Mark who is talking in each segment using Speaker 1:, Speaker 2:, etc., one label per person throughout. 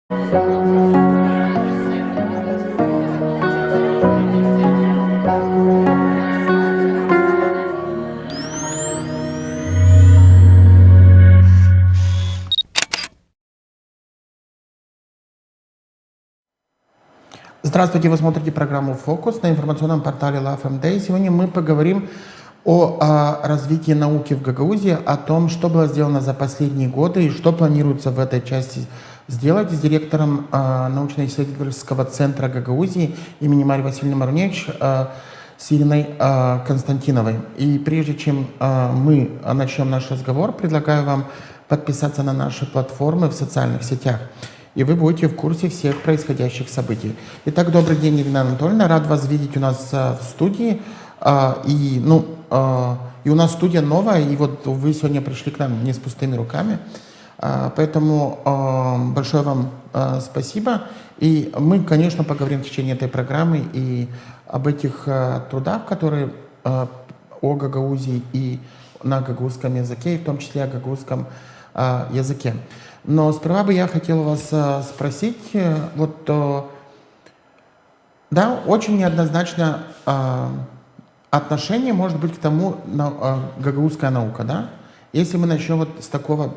Speaker 1: Здравствуйте, вы смотрите программу «Фокус» на информационном портале LoveMD. Сегодня мы поговорим о развитии науки в Гагаузии, о том, что было сделано за последние годы и что планируется в этой части сделать с директором научно-исследовательского центра Гагаузии имени Марии Васильевны Маруневич с Ириной Константиновой. И прежде чем мы начнем наш разговор, предлагаю вам подписаться на наши платформы в социальных сетях, и вы будете в курсе всех происходящих событий. Итак, добрый день, Ирина Анатольевна. Рад вас видеть у нас в студии. И у нас студия новая, и вот вы сегодня пришли к нам не с пустыми руками. Поэтому большое вам спасибо. И мы, конечно, поговорим в течение этой программы и об этих трудах, которые о Гагаузии и на гагаузском языке, и в том числе о гагаузском языке. Но сперва бы я хотел вас спросить, да, очень неоднозначно отношение может быть к тому, гагаузская наука, да? Если мы начнем вот с такого,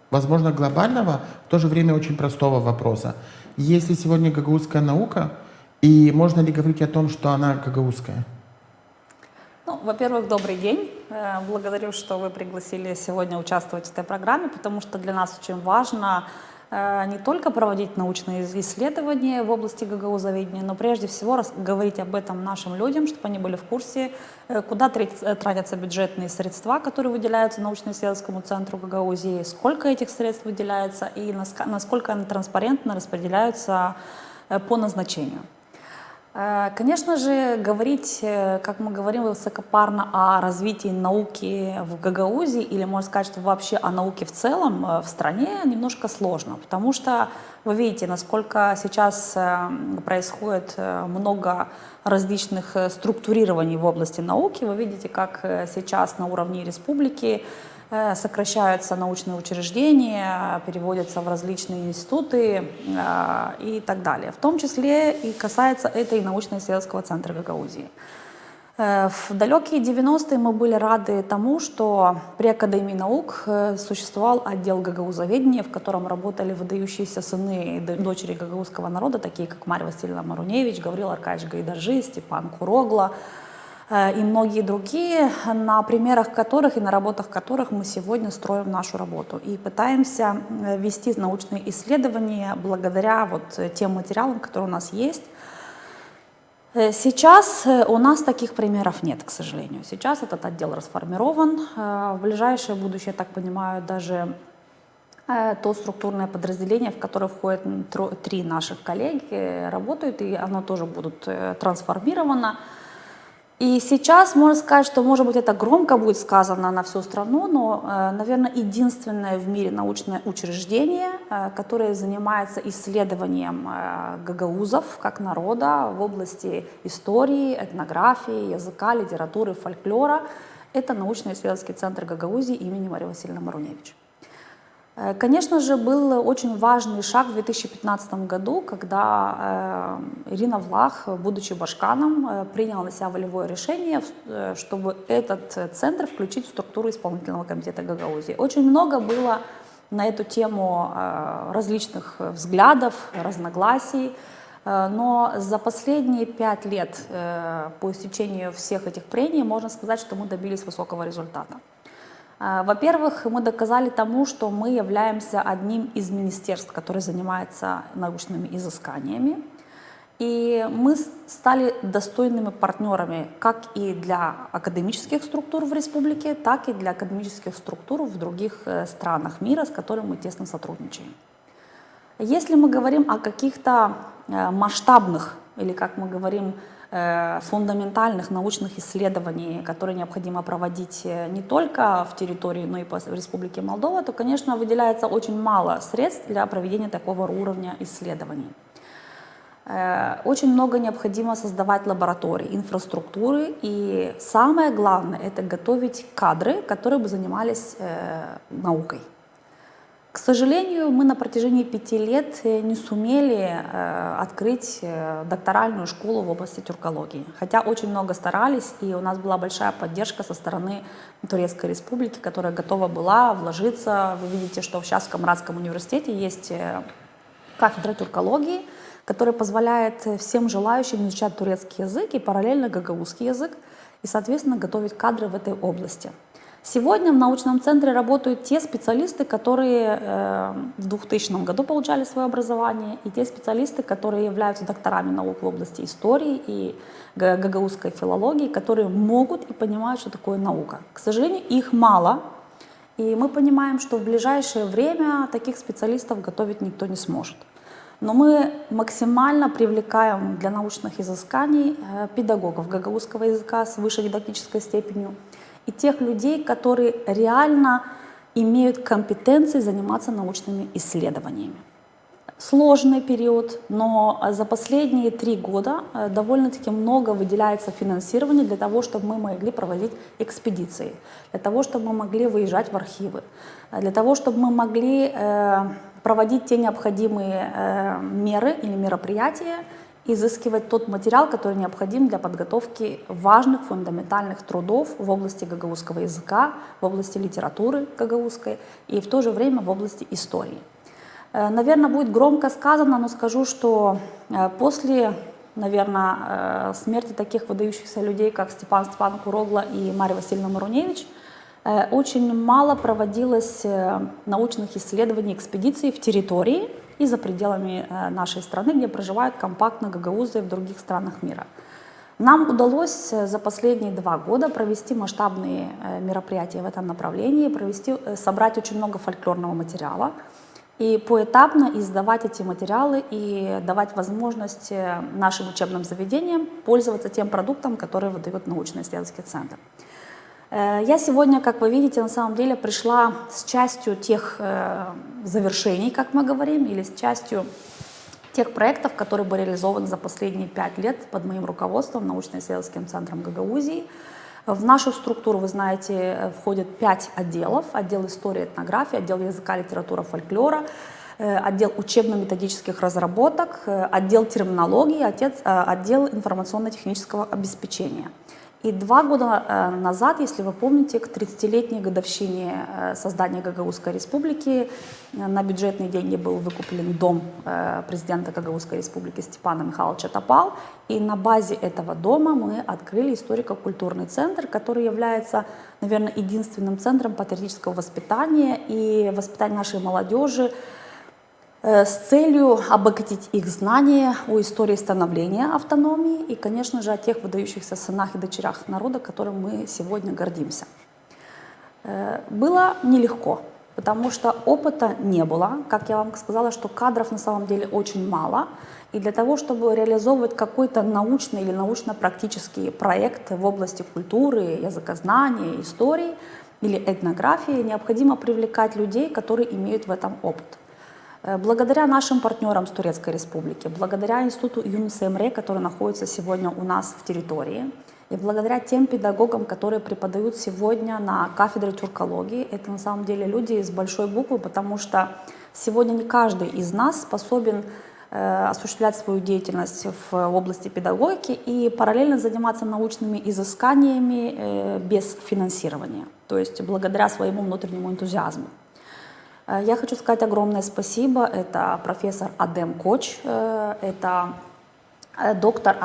Speaker 1: возможно, глобального, в то же время очень простого вопроса. Есть ли сегодня гагаузская наука, и можно ли говорить о том, что она гагаузская?
Speaker 2: Во-первых, добрый день. Благодарю, что вы пригласили сегодня участвовать в этой программе, потому что для нас очень важно не только проводить научные исследования в области гагаузоведения, но прежде всего говорить об этом нашим людям, чтобы они были в курсе, куда тратятся бюджетные средства, которые выделяются научно-исследовательскому центру Гагаузии, сколько этих средств выделяется и насколько они транспарентно распределяются по назначению. Конечно же, говорить, как мы говорим высокопарно, о развитии науки в Гагаузии, или, можно сказать, что вообще о науке в целом в стране, немножко сложно, потому что вы видите, насколько сейчас происходит много различных структурирований в области науки. Вы видите, как сейчас на уровне республики сокращаются научные учреждения, переводятся в различные институты и так далее. В том числе и касается это и научно-исследовательского центра Гагаузии. В далекие 90-е мы были рады тому, что при Академии наук существовал отдел гагаузоведения, в котором работали выдающиеся сыны и дочери гагаузского народа, такие как Марья Васильевна Маруневич, Гаврил Аркадьевич Гайдаржи, Степан Курогла и многие другие, на примерах которых и на работах которых мы сегодня строим нашу работу и пытаемся вести научные исследования благодаря тем материалам, которые у нас есть. Сейчас у нас таких примеров нет, к сожалению. Сейчас этот отдел расформирован. В ближайшее будущее, я так понимаю, даже то структурное подразделение, в которое входят 3 наших коллеги, работают, и оно тоже будет трансформировано. И сейчас можно сказать, что, может быть, это громко будет сказано на всю страну, но, наверное, единственное в мире научное учреждение, которое занимается исследованием гагаузов как народа в области истории, этнографии, языка, литературы, фольклора, это научно-исследовательский центр Гагаузии имени Марии Васильевны Маруневич. Конечно же, был очень важный шаг в 2015 году, когда Ирина Влах, будучи башканом, приняла на себя волевое решение, чтобы этот центр включить в структуру исполнительного комитета Гагаузии. Очень много было на эту тему различных взглядов, разногласий, но за последние 5 лет по истечению всех этих прений можно сказать, что мы добились высокого результата. Во-первых, мы доказали тому, что мы являемся одним из министерств, которые занимаются научными изысканиями. И мы стали достойными партнерами как и для академических структур в республике, так и для академических структур в других странах мира, с которыми мы тесно сотрудничаем. Если мы говорим о каких-то масштабных, или, как мы говорим, фундаментальных научных исследований, которые необходимо проводить не только в территории, но и по Республике Молдова, то, конечно, выделяется очень мало средств для проведения такого уровня исследований. Очень много необходимо создавать лаборатории, инфраструктуры, и самое главное — это готовить кадры, которые бы занимались наукой. К сожалению, мы на протяжении 5 лет не сумели открыть докторальную школу в области тюркологии. Хотя очень много старались, и у нас была большая поддержка со стороны Турецкой Республики, которая готова была вложиться. Вы видите, что сейчас в Камрадском университете есть кафедра тюркологии, которая позволяет всем желающим изучать турецкий язык и параллельно гагаузский язык, и, соответственно, готовить кадры в этой области. Сегодня в научном центре работают те специалисты, которые в 2000 году получали свое образование, и те специалисты, которые являются докторами наук в области истории и гагаузской филологии, которые могут и понимают, что такое наука. К сожалению, их мало, и мы понимаем, что в ближайшее время таких специалистов готовить никто не сможет. Но мы максимально привлекаем для научных изысканий педагогов гагаузского языка с высшей дидактической степенью и тех людей, которые реально имеют компетенции заниматься научными исследованиями. Сложный период, но за последние 3 года довольно-таки много выделяется финансирования для того, чтобы мы могли проводить экспедиции, для того, чтобы мы могли выезжать в архивы, для того, чтобы мы могли проводить те необходимые меры или мероприятия, изыскивать тот материал, который необходим для подготовки важных фундаментальных трудов в области гагаузского языка, в области литературы гагаузской и в то же время в области истории. Наверное, будет громко сказано, но скажу, что после, наверное, смерти таких выдающихся людей, как Степан Курогла и Мария Васильевна Маруневич, очень мало проводилось научных исследований, экспедиций в территории и за пределами нашей страны, где проживают компактно гагаузы в других странах мира. Нам удалось за последние 2 года провести масштабные мероприятия в этом направлении, собрать очень много фольклорного материала и поэтапно издавать эти материалы и давать возможность нашим учебным заведениям пользоваться тем продуктом, который выдает научно-исследовательский центр. Я сегодня, как вы видите, на самом деле пришла с частью тех завершений, как мы говорим, или с частью тех проектов, которые были реализованы за последние 5 лет под моим руководством научно-исследовательским центром Гагаузии. В нашу структуру, вы знаете, входит 5 отделов. Отдел истории и этнографии, отдел языка, литературы, фольклора, отдел учебно-методических разработок, отдел терминологии, отдел информационно-технического обеспечения. И 2 года назад, если вы помните, к 30-летней годовщине создания Гагаузской республики на бюджетные деньги был выкуплен дом президента Гагаузской республики Степана Михайловича Топал. И на базе этого дома мы открыли историко-культурный центр, который является, наверное, единственным центром патриотического воспитания и воспитания нашей молодежи с целью обогатить их знания о истории становления автономии и, конечно же, о тех выдающихся сынах и дочерях народа, которым мы сегодня гордимся. Было нелегко, потому что опыта не было. Как я вам сказала, что кадров на самом деле очень мало. И для того, чтобы реализовывать какой-то научный или научно-практический проект в области культуры, языкознания, истории или этнографии, необходимо привлекать людей, которые имеют в этом опыт. Благодаря нашим партнерам с Турецкой Республики, благодаря институту Юнуса Эмре, который находится сегодня у нас в территории, и благодаря тем педагогам, которые преподают сегодня на кафедре тюркологии, это на самом деле люди из большой буквы, потому что сегодня не каждый из нас способен осуществлять свою деятельность в области педагогики и параллельно заниматься научными изысканиями без финансирования, то есть благодаря своему внутреннему энтузиазму. Я хочу сказать огромное спасибо. Это профессор Адем Коч, это доктор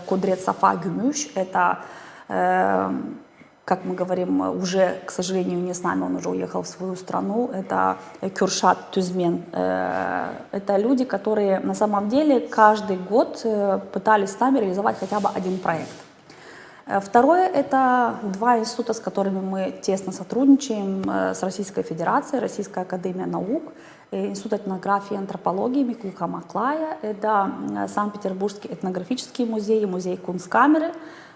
Speaker 2: Кудрет Сафа Гюмюш, это, как мы говорим, уже, к сожалению, не с нами, он уже уехал в свою страну, это Кюршат Тюзмен. Это люди, которые на самом деле каждый год пытались с нами реализовать хотя бы один проект. Второе – это 2 института, с которыми мы тесно сотрудничаем, с Российской Федерацией, Российская академия наук, Институт этнографии и антропологии Миклуха Маклая, это Санкт-Петербургский этнографический музей и музей Кунсткамеры,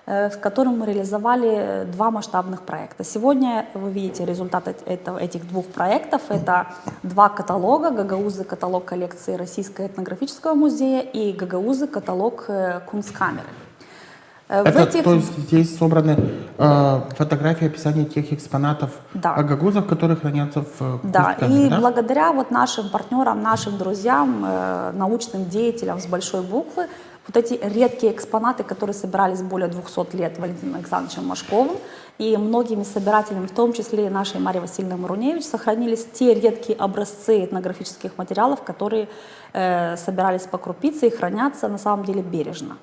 Speaker 2: с которым мы реализовали 2 масштабных проекта. Сегодня вы видите результаты этих 2 проектов. Это 2 каталога: Гагаузы, каталог коллекции Российского этнографического музея, и Гагаузы, каталог Кунсткамеры.
Speaker 1: То есть здесь собраны фотографии, описание тех экспонатов
Speaker 2: Да.
Speaker 1: гагаузов, которые хранятся в
Speaker 2: Да,
Speaker 1: Кузькаме,
Speaker 2: и
Speaker 1: да?
Speaker 2: благодаря вот нашим партнерам, нашим друзьям, научным деятелям с большой буквы, вот эти редкие экспонаты, которые собирались более 200 лет Валентином Александровичем Машковым и многими собирателями, в том числе и нашей Марьей Васильевной Маруневич, сохранились те редкие образцы этнографических материалов, которые собирались по крупице и хранятся на самом деле бережно.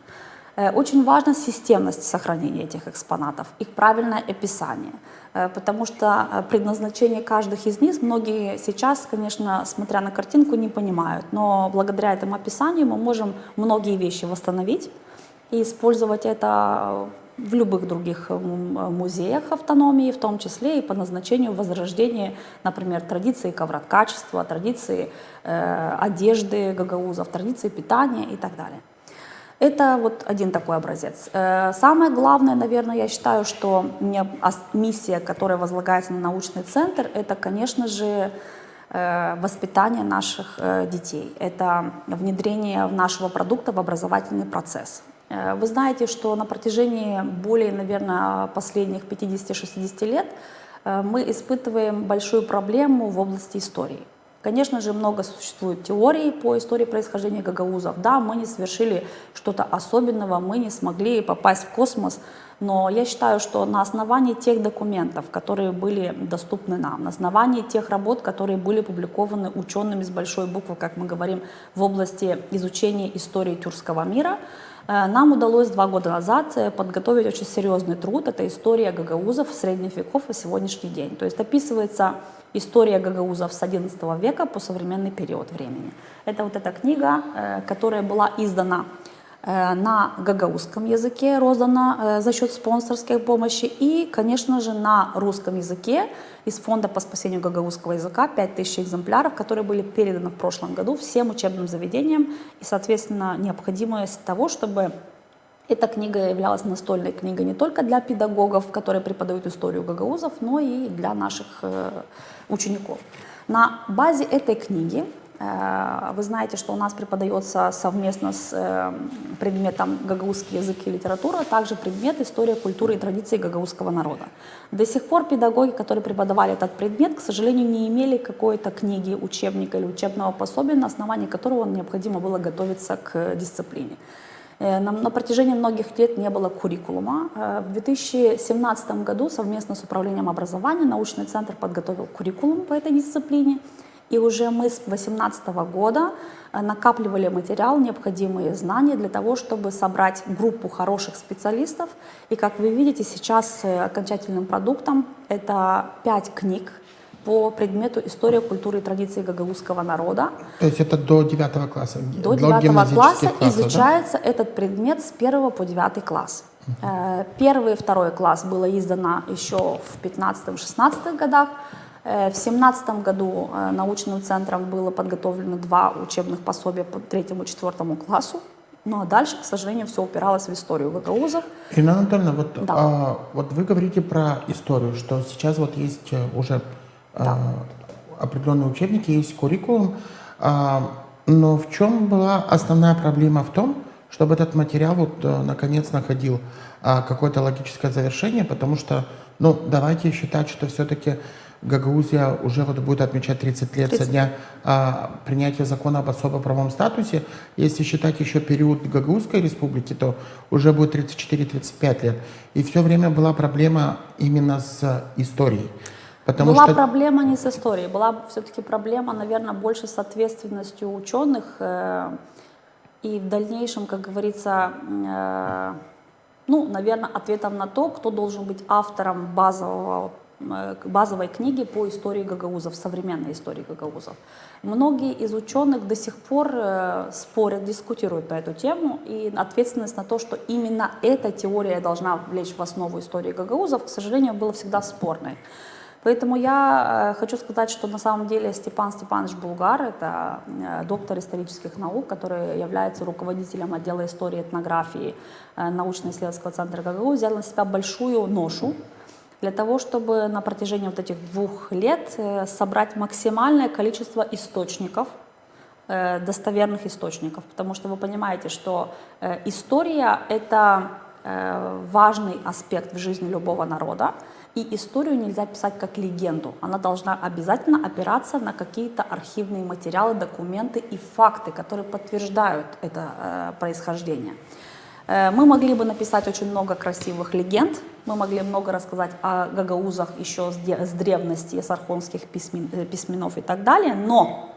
Speaker 2: Очень важна системность сохранения этих экспонатов, их правильное описание, потому что предназначение каждых из них многие сейчас, конечно, смотря на картинку, не понимают, но благодаря этому описанию мы можем многие вещи восстановить и использовать это в любых других музеях автономии, в том числе и по назначению возрождения, например, традиции ковроткачества, традиции одежды гагаузов, традиции питания и так далее. Это вот один такой образец. Самое главное, наверное, я считаю, что миссия, которая возлагается на научный центр, это, конечно же, воспитание наших детей, это внедрение нашего продукта в образовательный процесс. Вы знаете, что на протяжении более, наверное, последних 50-60 лет мы испытываем большую проблему в области истории. Конечно же, много существует теорий по истории происхождения гагаузов. Да, мы не совершили что-то особенного, мы не смогли попасть в космос, но я считаю, что на основании тех документов, которые были доступны нам, на основании тех работ, которые были опубликованы учеными с большой буквы, как мы говорим, в области изучения истории тюркского мира, нам удалось 2 года назад подготовить очень серьезный труд. Это история гагаузов средних веков по сегодняшний день. То есть описывается история гагаузов с XI века по современный период времени. Это вот эта книга, которая была издана на гагаузском языке, роздана за счет спонсорской помощи, и, конечно же, на русском языке из Фонда по спасению гагаузского языка 5000 экземпляров, которые были переданы в прошлом году всем учебным заведениям, и, соответственно, необходимость того, чтобы эта книга являлась настольной книгой не только для педагогов, которые преподают историю гагаузов, но и для наших учеников. На базе этой книги вы знаете, что у нас преподается совместно с предметом гагаузский язык и литература, а также предмет история, культуры и традиции гагаузского народа. До сих пор педагоги, которые преподавали этот предмет, к сожалению, не имели какой-то книги, учебника или учебного пособия, на основании которого необходимо было готовиться к дисциплине. На протяжении многих лет не было куррикулума. В 2017 году совместно с Управлением образования научный центр подготовил куррикулум по этой дисциплине. И уже мы с 2018 года накапливали материал, необходимые знания для того, чтобы собрать группу хороших специалистов. И, как вы видите, сейчас окончательным продуктом это 5 книг по предмету история, культуры и традиции гагаузского народа.
Speaker 1: То есть это до 9 класса?
Speaker 2: До 9 класса изучается,
Speaker 1: да?
Speaker 2: этот предмет с 1 по 9 класс. Первый и второй класс было издано еще в 15-16 годах. В 2017 году научным центром было подготовлено 2 учебных пособия по 3 и 4 классу. Ну а дальше, к сожалению, все упиралось в историю гагаузов.
Speaker 1: Ирина Анатольевна, вот,
Speaker 2: да.
Speaker 1: Вот вы говорите про историю, что сейчас вот есть уже определенные учебники, есть куррикулум, но в чем была основная проблема в том, чтобы этот материал вот наконец находил какое-то логическое завершение, потому что, ну, давайте считать, что все-таки Гагаузия уже вот будет отмечать 30 лет со дня принятия закона об особо правом статусе. Если считать еще период Гагаузской республики, то уже будет 34-35 лет. И все время была проблема именно с историей.
Speaker 2: Была проблема не с историей, была все-таки проблема, наверное, больше с ответственностью ученых и в дальнейшем, как говорится, ну, наверное, ответом на то, кто должен быть автором базовой книги по истории гагаузов, современной истории гагаузов. Многие из ученых до сих пор спорят, дискутируют на эту тему, и ответственность на то, что именно эта теория должна лечь в основу истории гагаузов, к сожалению, была всегда спорной. Поэтому я хочу сказать, что на самом деле Степан Степанович Булгар, это доктор исторических наук, который является руководителем отдела истории и этнографии научно-исследовательского центра Гагаузии, взял на себя большую ношу для того, чтобы на протяжении вот этих 2 лет собрать максимальное количество источников, достоверных источников. Потому что вы понимаете, что история — это важный аспект в жизни любого народа, и историю нельзя писать как легенду. Она должна обязательно опираться на какие-то архивные материалы, документы и факты, которые подтверждают это происхождение. Мы могли бы написать очень много красивых легенд, мы могли много рассказать о гагаузах еще с древности, с архонских письменов и так далее, но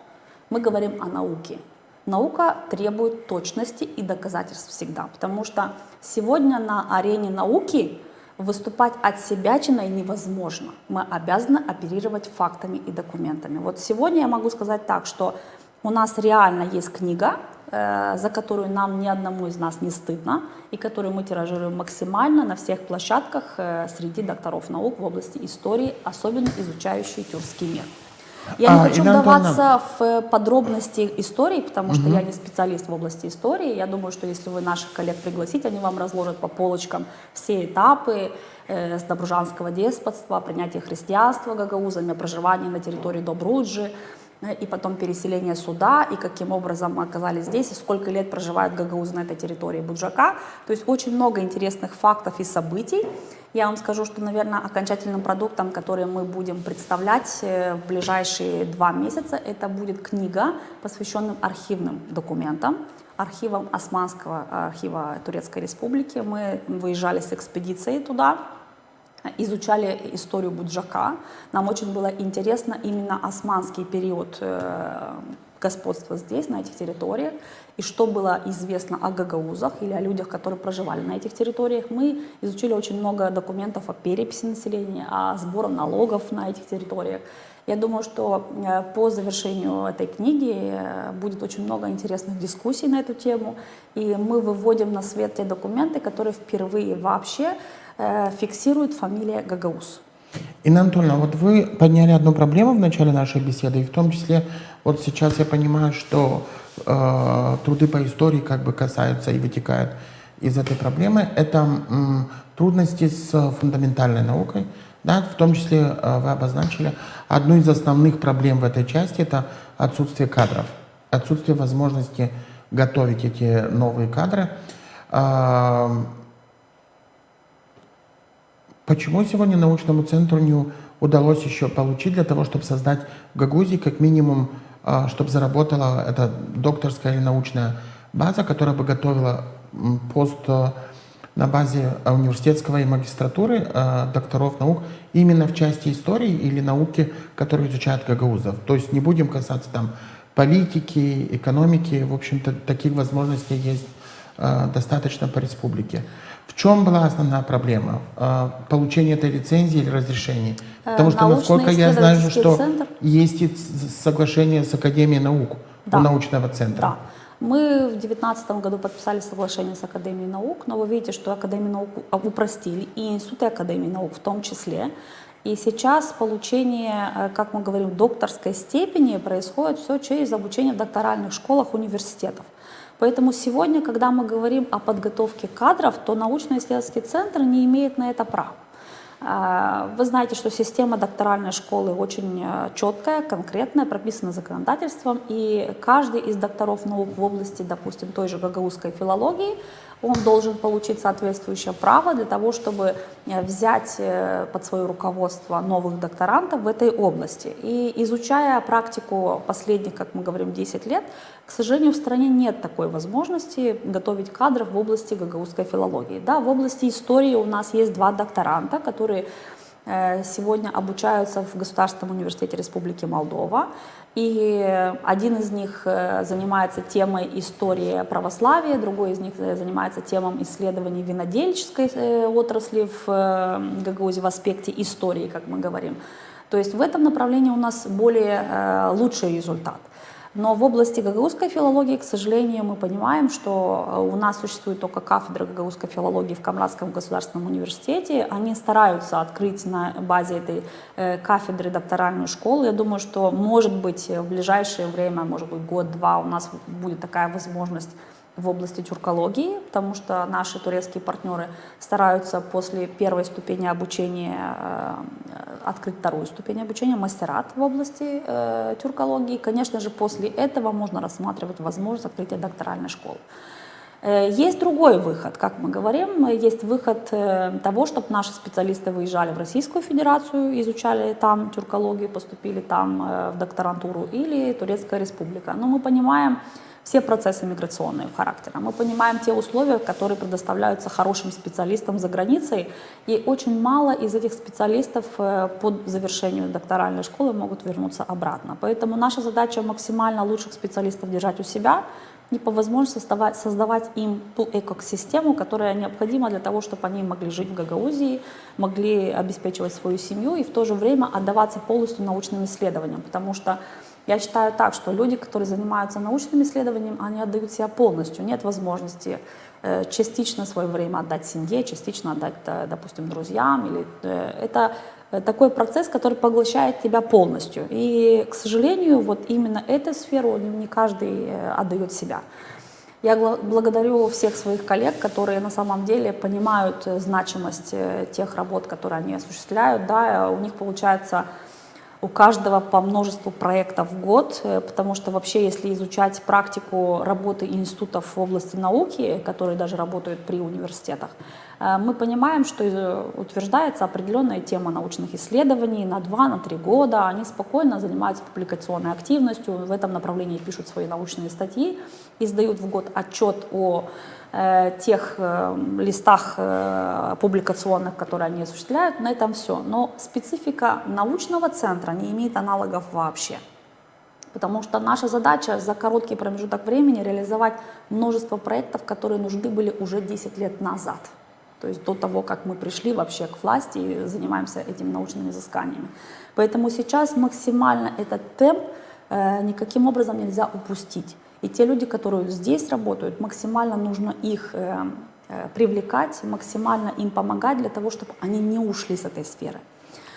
Speaker 2: мы говорим о науке. Наука требует точности и доказательств всегда, потому что сегодня на арене науки выступать отсебячиной невозможно. Мы обязаны оперировать фактами и документами. Вот сегодня я могу сказать так, что у нас реально есть книга, за которую нам ни одному из нас не стыдно, и которую мы тиражируем максимально на всех площадках среди докторов наук в области истории, особенно изучающие тюркский мир. Я не хочу вдаваться в подробности истории, потому что я не специалист в области истории. Я думаю, что если вы наших коллег пригласите, они вам разложат по полочкам все этапы с добруджанского деспотства, принятия христианства гагаузами, проживания на территории Добруджи, и потом переселение сюда, и каким образом мы оказались здесь, и сколько лет проживают гагаузы на этой территории Буджака. То есть очень много интересных фактов и событий. Я вам скажу, что, наверное, окончательным продуктом, который мы будем представлять в ближайшие 2 месяца, это будет книга, посвященная архивным документам, архивам Османского архива Турецкой Республики. Мы выезжали с экспедицией туда, изучали историю Буджака. Нам очень было интересно именно османский период господства здесь, на этих территориях, и что было известно о гагаузах или о людях, которые проживали на этих территориях. Мы изучили очень много документов о переписи населения, о сборе налогов на этих территориях. Я думаю, что по завершению этой книги будет очень много интересных дискуссий на эту тему, и мы выводим на свет те документы, которые впервые вообще фиксируют фамилия Гагауз.
Speaker 1: Инна Анатольевна, вот вы подняли одну проблему в начале нашей беседы, и в том числе вот сейчас я понимаю, что труды по истории как бы касаются и вытекают из этой проблемы. Это трудности с фундаментальной наукой, да, в том числе вы обозначили одну из основных проблем в этой части — это отсутствие кадров, отсутствие возможности готовить эти новые кадры. Почему сегодня научному центру не удалось еще получить для того, чтобы создать в Гагаузии как минимум, чтобы заработала эта докторская или научная база, которая бы готовила пост на базе университетского и магистратуры докторов наук именно в части истории или науки, которые изучают гагаузов. То есть не будем касаться там политики, экономики, в общем-то таких возможностей есть достаточно по республике. В чем была основная проблема? Получение этой лицензии или разрешения? Потому что, насколько я знаю, что есть и соглашение с Академией наук, да, у научного центра.
Speaker 2: Да. Мы в 2019 году подписали соглашение с Академией наук, но вы видите, что Академию наук упростили, и институты Академии наук в том числе. И сейчас получение, как мы говорим, докторской степени происходит все через обучение в докторальных школах университетов. Поэтому сегодня, когда мы говорим о подготовке кадров, то научно-исследовательский центр не имеет на это права. Вы знаете, что система докторальной школы очень четкая, конкретная, прописана законодательством, и каждый из докторов наук в области, допустим, той же гагаузской филологии, он должен получить соответствующее право для того, чтобы взять под свое руководство новых докторантов в этой области. И изучая практику последних, как мы говорим, 10 лет, к сожалению, в стране нет такой возможности готовить кадров в области гагаузской филологии. Да, в области истории у нас есть 2 докторанта, которые сегодня обучаются в Государственном университете Республики Молдова. И один из них занимается темой истории православия, другой из них занимается темой исследований винодельческой отрасли в Гагаузии в аспекте истории, как мы говорим. То есть в этом направлении у нас более лучший результат. Но в области гагаузской филологии, к сожалению, мы понимаем, что у нас существует только кафедра гагаузской филологии в Камрадском государственном университете. Они стараются открыть на базе этой кафедры докторальную школу. Я думаю, что, может быть, в ближайшее время, может быть, год-два у нас будет такая возможность в области тюркологии, потому что наши турецкие партнеры стараются после первой ступени обучения открыть вторую ступень обучения, мастерат в области тюркологии. Конечно же, после этого можно рассматривать возможность открытия докторальной школы. Есть другой выход, как мы говорим, есть выход того, чтобы наши специалисты выезжали в Российскую Федерацию, изучали там тюркологию, поступили там в докторантуру, или Турецкая Республика. Но мы понимаем все процессы миграционного характера, мы понимаем те условия, которые предоставляются хорошим специалистам за границей, и очень мало из этих специалистов по завершению докторальной школы могут вернуться обратно. Поэтому наша задача максимально лучших специалистов держать у себя, и по возможности создавать им ту экосистему, которая необходима для того, чтобы они могли жить в Гагаузии, могли обеспечивать свою семью и в то же время отдаваться полностью научным исследованиям. Потому что я считаю так, что люди, которые занимаются научным исследованием, они отдают себя полностью. Нет возможности частично свое время отдать семье, частично отдать, допустим, друзьям. Это такой процесс, который поглощает тебя полностью. И, к сожалению, вот именно эту сферу не каждый отдает себя. Я благодарю всех своих коллег, которые на самом деле понимают значимость тех работ, которые они осуществляют. Да, у них получается у каждого по множеству проектов в год, потому что вообще, если изучать практику работы институтов в области науки, которые даже работают при университетах, мы понимаем, что утверждается определенная тема научных исследований на 2-3 года, они спокойно занимаются публикационной активностью, в этом направлении пишут свои научные статьи, издают в год отчет о тех листах публикационных, которые они осуществляют, на этом все. Но специфика научного центра не имеет аналогов вообще. Потому что наша задача за короткий промежуток времени реализовать множество проектов, которые нужны были уже 10 лет назад. То есть до того, как мы пришли вообще к власти и занимаемся этими научными изысканиями. Поэтому сейчас максимально этот темп никаким образом нельзя упустить. И те люди, которые здесь работают, максимально нужно их привлекать, максимально им помогать для того, чтобы они не ушли с этой сферы.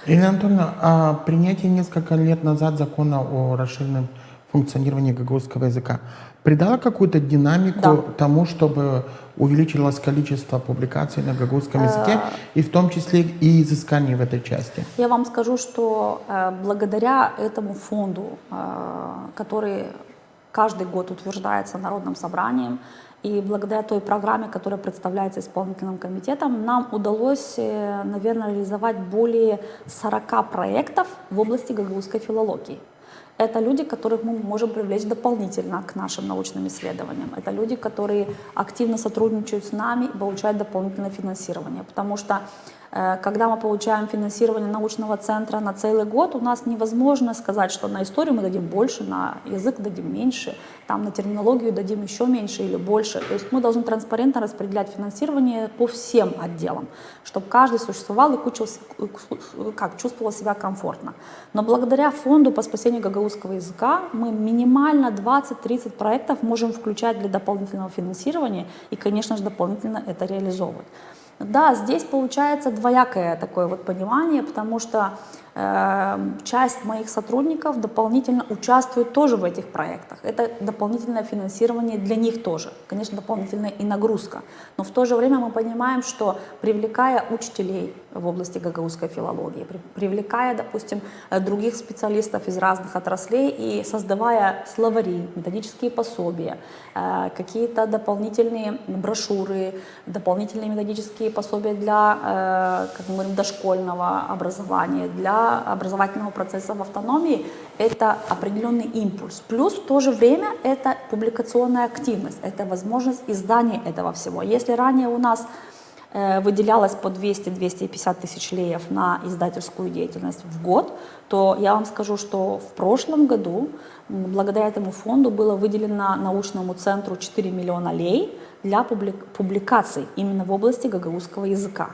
Speaker 1: Ирина Анатольевна, а принятие несколько лет назад закона о расширенном функционировании гагаузского языка придало какую-то динамику тому, чтобы увеличилось количество публикаций на гагаузском языке, и в том числе и изысканий в этой части?
Speaker 2: Я вам скажу, что благодаря этому фонду, который каждый год утверждается Народным собранием, и благодаря той программе, которая представляется исполнительным комитетом, нам удалось, наверное, реализовать более 40 проектов в области гагаузской филологии. Это люди, которых мы можем привлечь дополнительно к нашим научным исследованиям. Это люди, которые активно сотрудничают с нами и получают дополнительное финансирование. Потому что когда мы получаем финансирование научного центра на целый год, у нас невозможно сказать, что на историю мы дадим больше, на язык дадим меньше, там на терминологию дадим еще меньше или больше. То есть мы должны транспарентно распределять финансирование по всем отделам, чтобы каждый существовал и чувствовал себя комфортно. Но благодаря фонду по спасению гагаузского языка мы минимально 20-30 проектов можем включать для дополнительного финансирования и, конечно же, дополнительно это реализовывать. Да, здесь получается двоякое такое вот понимание, потому что часть моих сотрудников дополнительно участвует тоже в этих проектах. Это дополнительное финансирование для них тоже, конечно, дополнительная и нагрузка. Но в то же время мы понимаем, что привлекая учителей в области гагаузской филологии, привлекая, допустим, других специалистов из разных отраслей и создавая словари, методические пособия, какие-то дополнительные брошюры, дополнительные методические пособия для, как мы говорим, дошкольного образования, для образовательного процесса в автономии, это определенный импульс. Плюс в то же время это публикационная активность, это возможность издания этого всего. Если ранее у нас выделялось по 200-250 тысяч леев на издательскую деятельность в год, то я вам скажу, что в прошлом году благодаря этому фонду было выделено научному центру 4 миллиона лей для публикаций именно в области гагаузского языка.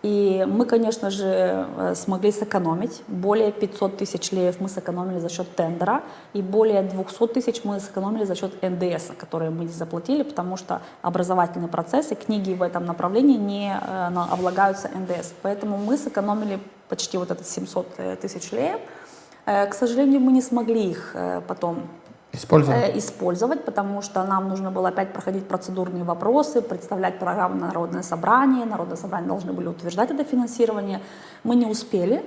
Speaker 2: И мы, конечно же, смогли сэкономить. Более 500 тысяч леев мы сэкономили за счет тендера, и более 200 тысяч мы сэкономили за счет НДС, которые мы не заплатили, потому что образовательные процессы, книги в этом направлении не облагаются НДС. Поэтому мы сэкономили почти вот этот 700 тысяч леев. К сожалению, мы не смогли их потом использовать, потому что нам нужно было опять проходить процедурные вопросы, представлять программу на Народное собрание. Народное собрание должны были утверждать это финансирование. Мы не успели.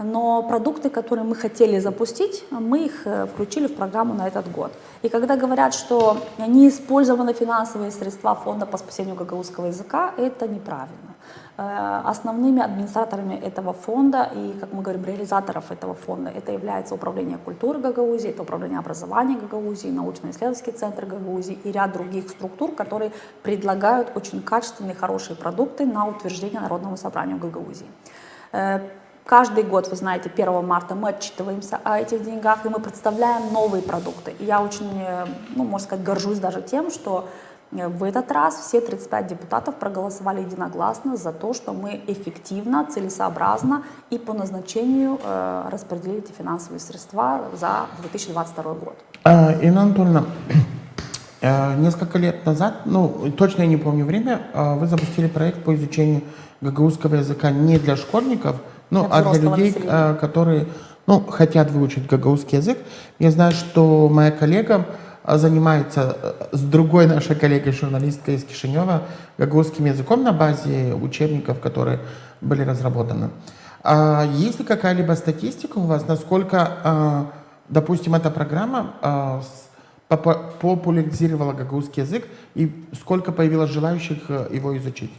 Speaker 2: но продукты, которые мы хотели запустить, мы их включили в программу на этот год. И когда говорят, что не использованы финансовые средства Фонда по спасению гагаузского языка, это неправильно. Основными администраторами этого фонда и, как мы говорим, реализаторов этого фонда, это является Управление культуры Гагаузии, это Управление образования Гагаузии, научно-исследовательский центр Гагаузии и ряд других структур, которые предлагают очень качественные, хорошие продукты на утверждение Народному собранию Гагаузии. Каждый год, вы знаете, 1 марта мы отчитываемся о этих деньгах, и мы представляем новые продукты. И я очень, можно сказать, горжусь даже тем, что в этот раз все 35 депутатов проголосовали единогласно за то, что мы эффективно, целесообразно и по назначению распределили эти финансовые средства за 2022 год.
Speaker 1: Инна Анатольевна, несколько лет назад, точно я не помню время, вы запустили проект по изучению гагаузского языка не для школьников, а для людей, которые хотят выучить гагаузский язык. Я знаю, что моя коллега занимается с другой нашей коллегой, журналисткой из Кишинева, гагаузским языком на базе учебников, которые были разработаны. Есть ли какая-либо статистика у вас, насколько, допустим, эта программа популяризировала гагаузский язык и сколько появилось желающих его изучить?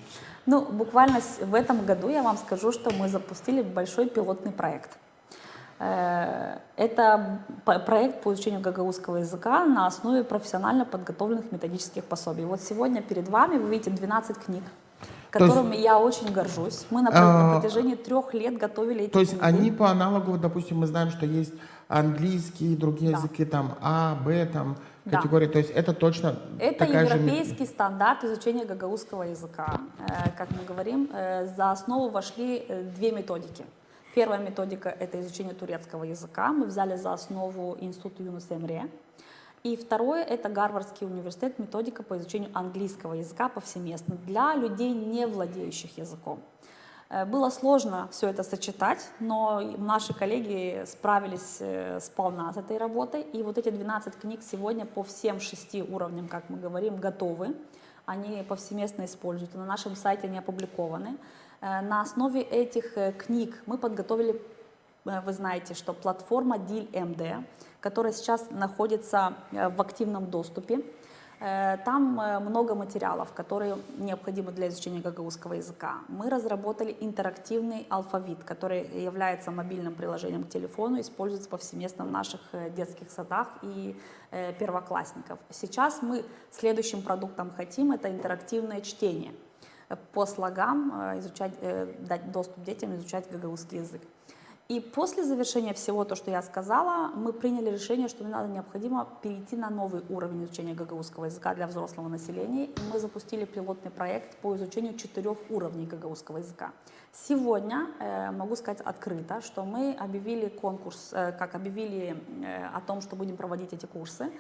Speaker 2: Буквально в этом году я вам скажу, что мы запустили большой пилотный проект. Это проект по изучению гагаузского языка на основе профессионально подготовленных методических пособий. Вот сегодня перед вами вы видите 12 книг, которыми я очень горжусь. Мы на протяжении 3 лет готовили эти книги.
Speaker 1: То есть они по аналогу, допустим, мы знаем, что есть английский, другие языки, там А, Б, там категории, то есть это точно
Speaker 2: это
Speaker 1: такая
Speaker 2: европейский стандарт изучения гагаузского языка. Как мы говорим, за основу вошли 2 методики. Первая методика – это изучение турецкого языка. Мы взяли за основу Институт Юнус Эмре. И второе – это Гарвардский университет, методика по изучению английского языка повсеместно для людей, не владеющих языком. Было сложно все это сочетать, но наши коллеги справились сполна с этой работой. И вот эти 12 книг сегодня по всем 6 уровням, как мы говорим, готовы. Они повсеместно используются. На нашем сайте они опубликованы. На основе этих книг мы подготовили, вы знаете, что платформа DIL-MD, которая сейчас находится в активном доступе. Там много материалов, которые необходимы для изучения гагаузского языка. Мы разработали интерактивный алфавит, который является мобильным приложением к телефону, используется повсеместно в наших детских садах и первоклассников. Сейчас мы следующим продуктом хотим это интерактивное чтение. По слогам дать доступ детям изучать гагаузский язык. И после завершения всего то, что я сказала, мы приняли решение, что необходимо перейти на новый уровень изучения гагаузского языка для взрослого населения. И мы запустили пилотный проект по изучению 4 уровней гагаузского языка. Сегодня могу сказать открыто, что мы объявили конкурс, объявили о том, что будем проводить эти курсы.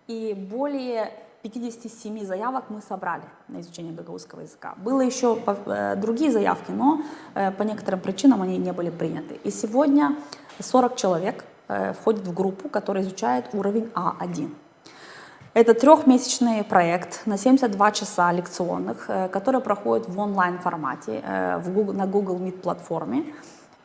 Speaker 2: И более 57 заявок мы собрали на изучение гагаузского языка. Было еще другие заявки, но по некоторым причинам они не были приняты. И сегодня 40 человек входит в группу, которая изучает уровень А1. Это 3-месячный проект на 72 часа лекционных, который проходит в онлайн-формате на Google Meet платформе.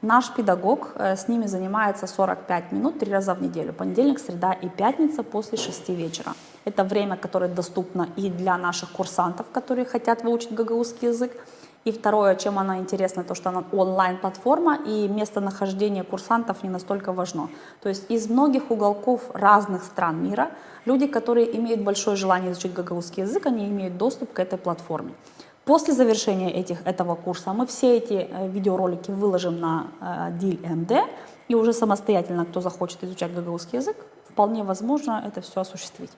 Speaker 2: Наш педагог с ними занимается 45 минут 3 раза в неделю, понедельник, среда и пятница после 6 вечера. Это время, которое доступно и для наших курсантов, которые хотят выучить гагаузский язык. И второе, чем она интересна, то, что она онлайн-платформа, и местонахождение курсантов не настолько важно. То есть из многих уголков разных стран мира люди, которые имеют большое желание изучить гагаузский язык, они имеют доступ к этой платформе. После завершения этого курса мы все эти видеоролики выложим на DIL-MD, и уже самостоятельно, кто захочет изучать гагаузский язык, вполне возможно это все осуществить.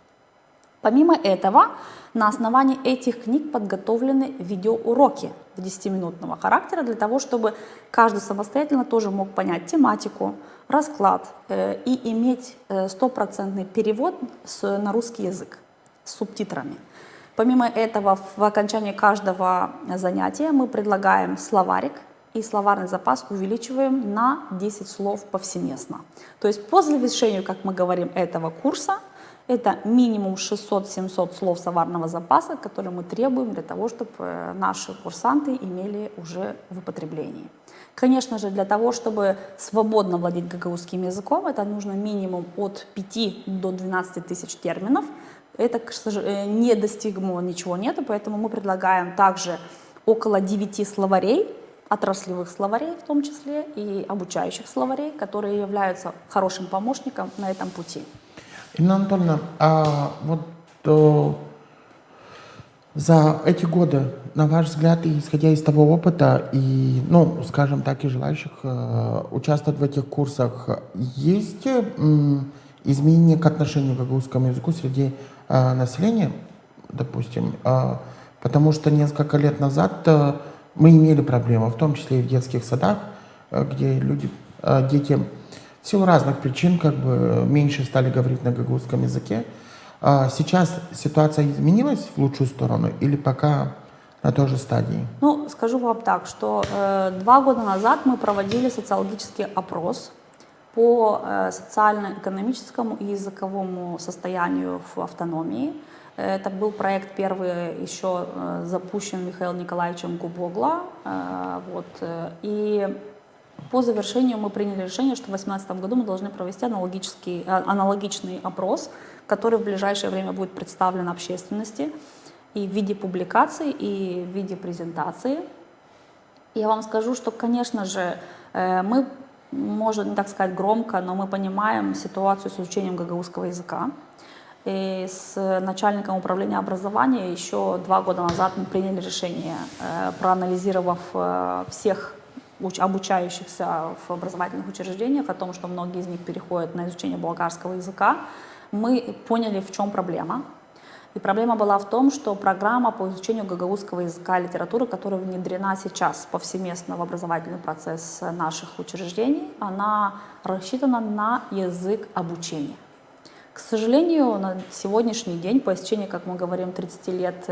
Speaker 2: Помимо этого, на основании этих книг подготовлены видеоуроки 10-минутного характера для того, чтобы каждый самостоятельно тоже мог понять тематику, расклад и иметь 100% перевод на русский язык с субтитрами. Помимо этого, в окончании каждого занятия мы предлагаем словарик, и словарный запас увеличиваем на 10 слов повсеместно. То есть по завершению, как мы говорим, этого курса, Это минимум 600-700 слов словарного запаса, которые мы требуем для того, чтобы наши курсанты имели уже в употреблении. Конечно же, для того, чтобы свободно владеть гагаузским языком, это нужно минимум от 5 до 12 тысяч терминов. Это, к сожалению, не достигнуто, ничего нету, поэтому мы предлагаем также около 9 словарей, отраслевых словарей в том числе, и обучающих словарей, которые являются хорошим помощником на этом пути.
Speaker 1: Инна Анатольевна, за эти годы, на ваш взгляд, и исходя из того опыта, и, ну, скажем так, и желающих участвовать в этих курсах, есть изменения к отношению к гагаузскому языку среди населения, допустим? Потому что несколько лет назад мы имели проблемы, в том числе и в детских садах, где дети в силу разных причин как бы меньше стали говорить на гагаузском языке. Сейчас ситуация изменилась в лучшую сторону или пока на той же стадии?
Speaker 2: Ну, скажу вам так, что 2 года назад мы проводили социологический опрос по социально-экономическому и языковому состоянию в автономии. Это был проект первый еще запущен Михаилом Николаевичем Губогло. И по завершению мы приняли решение, что в 2018 году мы должны провести аналогичный опрос, который в ближайшее время будет представлен общественности и в виде публикаций, и в виде презентации. Я вам скажу, что, конечно же, мы, может не так сказать громко, но мы понимаем ситуацию с изучением гагаузского языка. И с начальником управления образования еще 2 года назад мы приняли решение, проанализировав всех обучающихся в образовательных учреждениях, о том, что многие из них переходят на изучение болгарского языка, мы поняли, в чем проблема. И проблема была в том, что программа по изучению гагаузского языка и литературы, которая внедрена сейчас повсеместно в образовательный процесс наших учреждений, она рассчитана на язык обучения. К сожалению, на сегодняшний день, по истечении, как мы говорим, 30 лет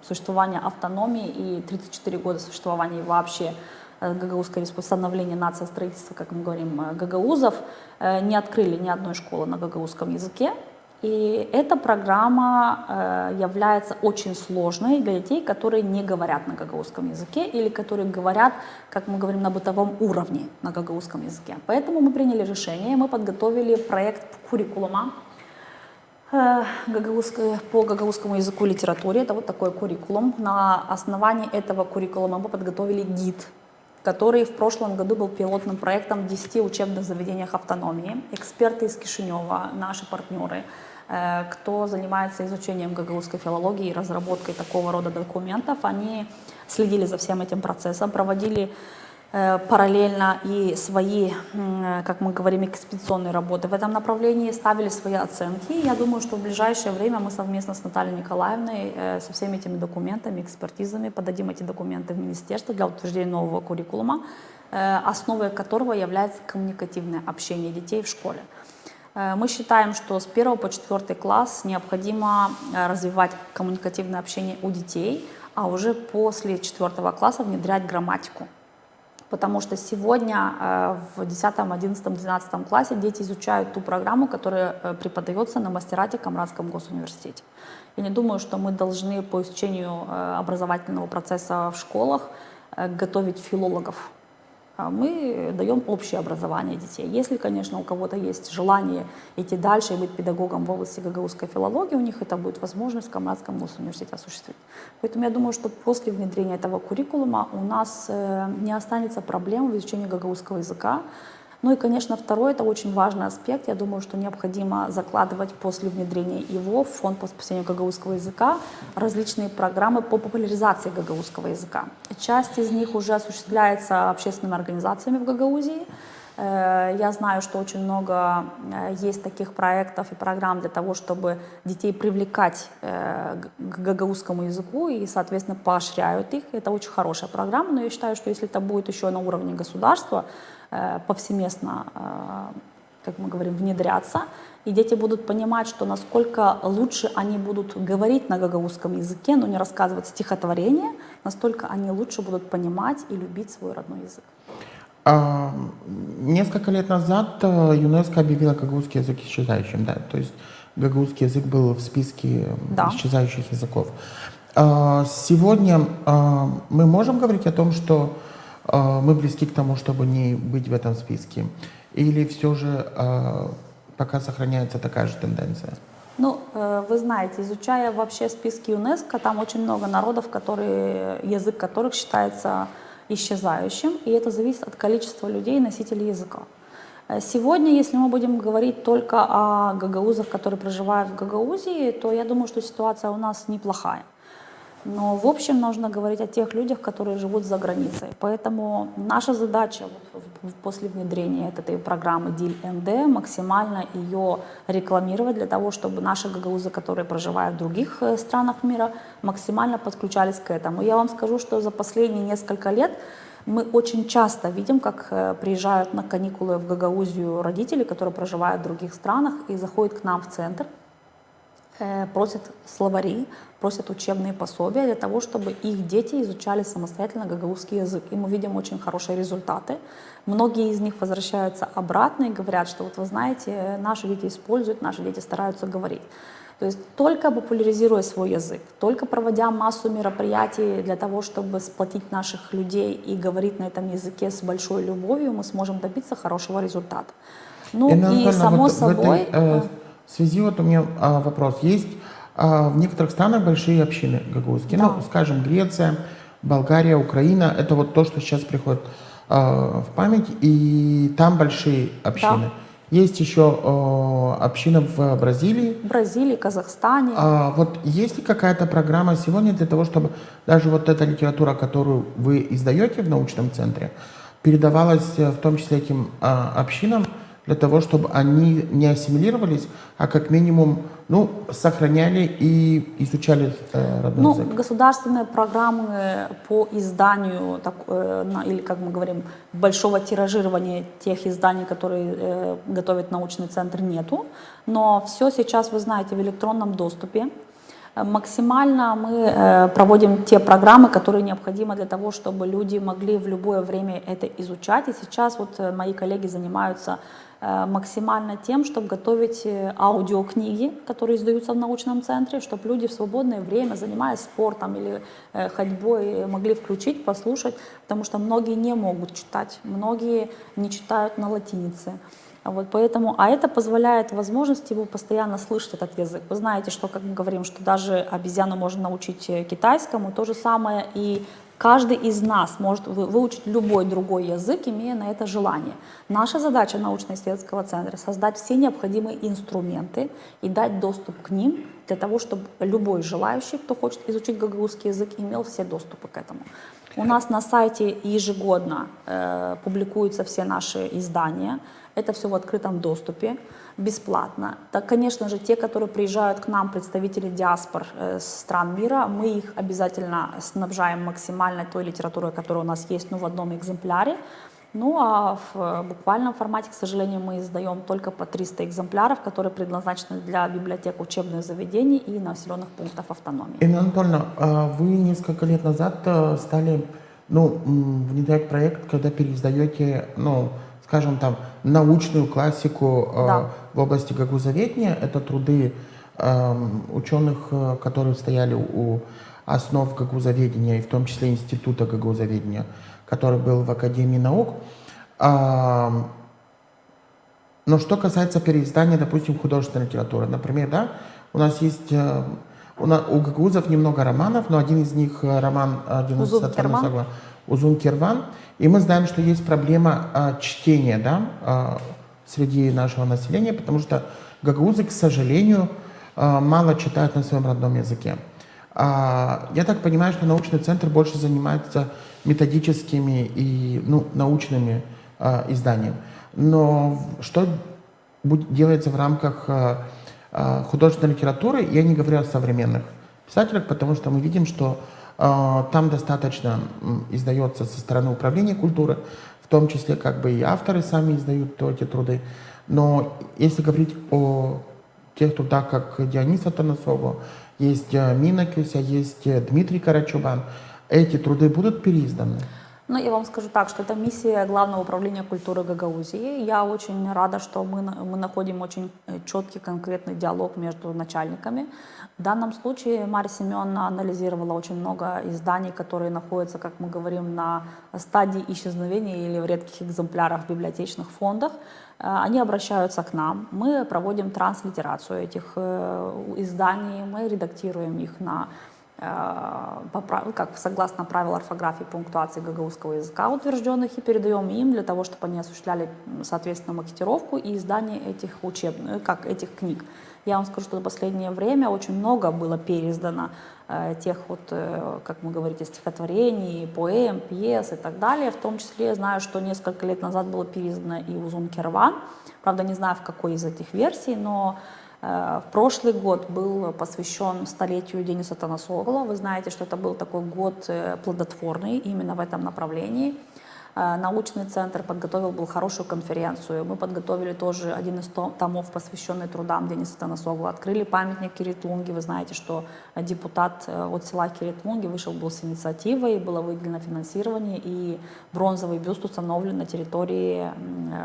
Speaker 2: существования автономии и 34 года существования вообще Гагаузской республики, становления нации, строительства, как мы говорим, гагаузов, не открыли ни одной школы на гагаузском языке. И эта программа является очень сложной для детей, которые не говорят на гагаузском языке или которые говорят, как мы говорим, на бытовом уровне на гагаузском языке. Поэтому мы приняли решение, мы подготовили проект куррикулума по гагаузскому языку и литературе. Это вот такой куррикулум. На основании этого куррикулума мы подготовили гид, который в прошлом году был пилотным проектом в 10 учебных заведениях автономии. Эксперты из Кишинева, наши партнеры, кто занимается изучением гагаузской филологии и разработкой такого рода документов, они следили за всем этим процессом, проводили параллельно и свои, как мы говорим, экспедиционные работы в этом направлении, ставили свои оценки. Я думаю, что в ближайшее время мы совместно с Натальей Николаевной со всеми этими документами, экспертизами подадим эти документы в министерство для утверждения нового куррикулума, основой которого является коммуникативное общение детей в школе. Мы считаем, что с 1 по 4 класс необходимо развивать коммуникативное общение у детей, а уже после 4 класса внедрять грамматику. Потому что сегодня в 10, 11, 12 классе дети изучают ту программу, которая преподается на мастерате Камрадском госуниверситете. Я не думаю, что мы должны по изучению образовательного процесса в школах готовить филологов. Мы даем общее образование детей. Если, конечно, у кого-то есть желание идти дальше и быть педагогом в области гагаузской филологии, у них это будет возможность в Камрадском госуниверситете осуществить. Поэтому я думаю, что после внедрения этого куррикулума у нас не останется проблем в изучении гагаузского языка. Ну и, конечно, второй, это очень важный аспект. Я думаю, что необходимо закладывать после внедрения его в фонд по спасению гагаузского языка различные программы по популяризации гагаузского языка. Часть из них уже осуществляется общественными организациями в Гагаузии. Я знаю, что очень много есть таких проектов и программ для того, чтобы детей привлекать к гагаузскому языку и, соответственно, поощряют их. Это очень хорошая программа, но я считаю, что если это будет еще на уровне государства, повсеместно, как мы говорим, внедряться, и дети будут понимать, что насколько лучше они будут говорить на гагаузском языке, но не рассказывать стихотворения, настолько они лучше будут понимать и любить свой родной язык.
Speaker 1: Несколько лет назад ЮНЕСКО объявила гагаузский язык исчезающим, да, то есть гагаузский язык был в списке
Speaker 2: Да.
Speaker 1: исчезающих языков. Сегодня мы можем говорить о том, что мы близки к тому, чтобы не быть в этом списке? Или все же пока сохраняется такая же тенденция?
Speaker 2: Ну, вы знаете, изучая вообще списки ЮНЕСКО, там очень много народов, язык которых считается исчезающим, и это зависит от количества людей, носителей языка. Сегодня, если мы будем говорить только о гагаузах, которые проживают в Гагаузии, то я думаю, что ситуация у нас неплохая. Но в общем нужно говорить о тех людях, которые живут за границей. Поэтому наша задача после внедрения этой программы ДИЛ-МД максимально ее рекламировать для того, чтобы наши гагаузы, которые проживают в других странах мира, максимально подключались к этому. Я вам скажу, что за последние несколько лет мы очень часто видим, как приезжают на каникулы в Гагаузию родители, которые проживают в других странах и заходят к нам в центр, просят словари, просят учебные пособия для того, чтобы их дети изучали самостоятельно гагаузский язык. И мы видим очень хорошие результаты. Многие из них возвращаются обратно и говорят, что вот вы знаете, наши дети используют, наши дети стараются говорить. То есть только популяризируя свой язык, только проводя массу мероприятий для того, чтобы сплотить наших людей и говорить на этом языке с большой любовью, мы сможем добиться хорошего результата. Ну и само собой...
Speaker 1: В связи вот у меня вопрос. Есть в некоторых странах большие общины гагаузские,
Speaker 2: Да.
Speaker 1: ну, скажем, Греция, Болгария, Украина. Это вот то, что сейчас приходит в память, и там большие общины.
Speaker 2: Да.
Speaker 1: Есть еще община в Бразилии.
Speaker 2: В Бразилии, Казахстане.
Speaker 1: Вот есть ли какая-то программа сегодня для того, чтобы даже вот эта литература, которую вы издаете в научном центре, передавалась в том числе этим общинам, для того, чтобы они не ассимилировались, а как минимум, ну, сохраняли и изучали родной язык?
Speaker 2: Государственные программы по изданию, или, как мы говорим, большого тиражирования тех изданий, которые готовит научный центр, нету. Но все сейчас, вы знаете, в электронном доступе. Максимально мы проводим те программы, которые необходимы для того, чтобы люди могли в любое время это изучать. И сейчас вот мои коллеги занимаются максимально тем, чтобы готовить аудиокниги, которые издаются в научном центре, чтобы люди в свободное время, занимаясь спортом или ходьбой, могли включить, послушать, потому что многие не могут читать, многие не читают на латинице. Вот поэтому, это позволяет возможность его постоянно слышать этот язык. Вы знаете, что, как мы говорим, что даже обезьяну можно научить китайскому, то же самое и каждый из нас может выучить любой другой язык, имея на это желание. Наша задача научно-исследовательского центра — создать все необходимые инструменты и дать доступ к ним для того, чтобы любой желающий, кто хочет изучить гагаузский язык, имел все доступы к этому. У нас на сайте ежегодно публикуются все наши издания. Это все в открытом доступе, бесплатно. Так, конечно же, те, которые приезжают к нам, представители диаспор стран мира, мы их обязательно снабжаем максимально той литературой, которая у нас есть, в одном экземпляре. Ну а в буквальном формате, к сожалению, мы издаем только по 300 экземпляров, которые предназначены для библиотек, учебных заведений и населенных пунктов автономии.
Speaker 1: Инна Анатольевна, вы несколько лет назад стали внедрять проект, когда переиздаете, скажем там, научную классику в области гагузоведения. Это труды ученых, которые стояли у основ гагузоведения, и в том числе Института гагузоведения, который был в Академии наук. Но что касается переиздания, допустим, художественной литературы, например, у нас есть у гагаузов немного романов, но один из них роман «Узун Керван». И мы знаем, что есть проблема чтения среди нашего населения, потому что гагаузы, к сожалению, мало читают на своем родном языке. Я так понимаю, что научный центр больше занимается методическими и научными изданиями. Но что делается в рамках художественной литературы, я не говорю о современных писателях, потому что мы видим, что там достаточно издается со стороны управления культуры, в том числе и авторы сами издают эти труды. Но если говорить о тех трудах, как Диониса Танасова, есть Мина Кюся, есть Дмитрий Карачубан, эти труды будут переизданы?
Speaker 2: Ну, я вам скажу так, что это миссия Главного управления культуры Гагаузии. Я очень рада, что мы находим очень четкий, конкретный диалог между начальниками. В данном случае Марья Семеновна анализировала очень много изданий, которые находятся, как мы говорим, на стадии исчезновения или в редких экземплярах в библиотечных фондах. Они обращаются к нам, мы проводим транслитерацию этих изданий, мы редактируем их на как согласно правил орфографии и пунктуации гагаузского языка, утвержденных, и передаем им для того, чтобы они осуществляли соответственно макетировку и издание этих книг. Я вам скажу, что в последнее время очень много было переиздано тех как вы говорите, стихотворений, поэм, пьес и так далее. В том числе я знаю, что несколько лет назад было переиздано и Узун Керван. Правда, не знаю, в какой из этих версий, но в прошлый год был посвящен столетию Дениса Танасогола. Вы знаете, что это был такой год плодотворный именно в этом направлении. Научный центр был хорошую конференцию. Мы подготовили тоже один из томов, посвященный трудам Дениса Танасогола. Открыли памятник Киритлунге. Вы знаете, что депутат от села Киритлунге был с инициативой, было выделено финансирование, и бронзовый бюст установлен на территории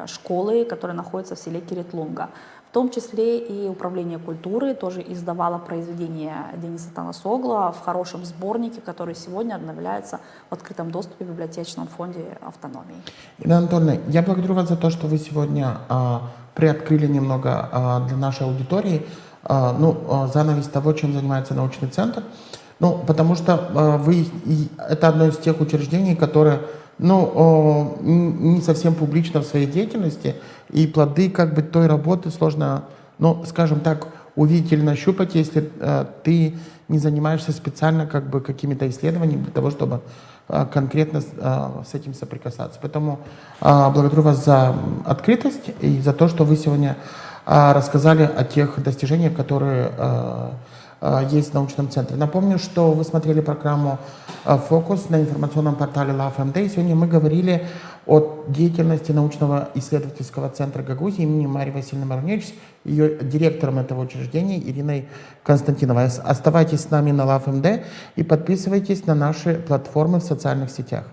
Speaker 2: школы, которая находится в селе Киритлунга. В том числе и Управление культуры тоже издавало произведения Дениса Танасогла в хорошем сборнике, который сегодня обновляется в открытом доступе в библиотечном фонде автономии.
Speaker 1: Ирина Анатольевна, я благодарю вас за то, что вы сегодня приоткрыли немного для нашей аудитории занавес того, чем занимается научный центр. Потому что это одно из тех учреждений, которые не совсем публично в своей деятельности, и плоды той работы сложно, скажем так, увидеть или нащупать, если ты не занимаешься специально какими-то исследованиями для того, чтобы конкретно с этим соприкасаться. Поэтому благодарю вас за открытость и за то, что вы сегодня рассказали о тех достижениях, которые есть в научном центре. Напомню, что вы смотрели программу «Фокус» на информационном портале LoveMD. Сегодня мы говорили о деятельности научного исследовательского центра Гагаузии имени Марии Васильевны Маруневич, ее директором этого учреждения Ириной Константиновой. Оставайтесь с нами на LoveMD и подписывайтесь на наши платформы в социальных сетях.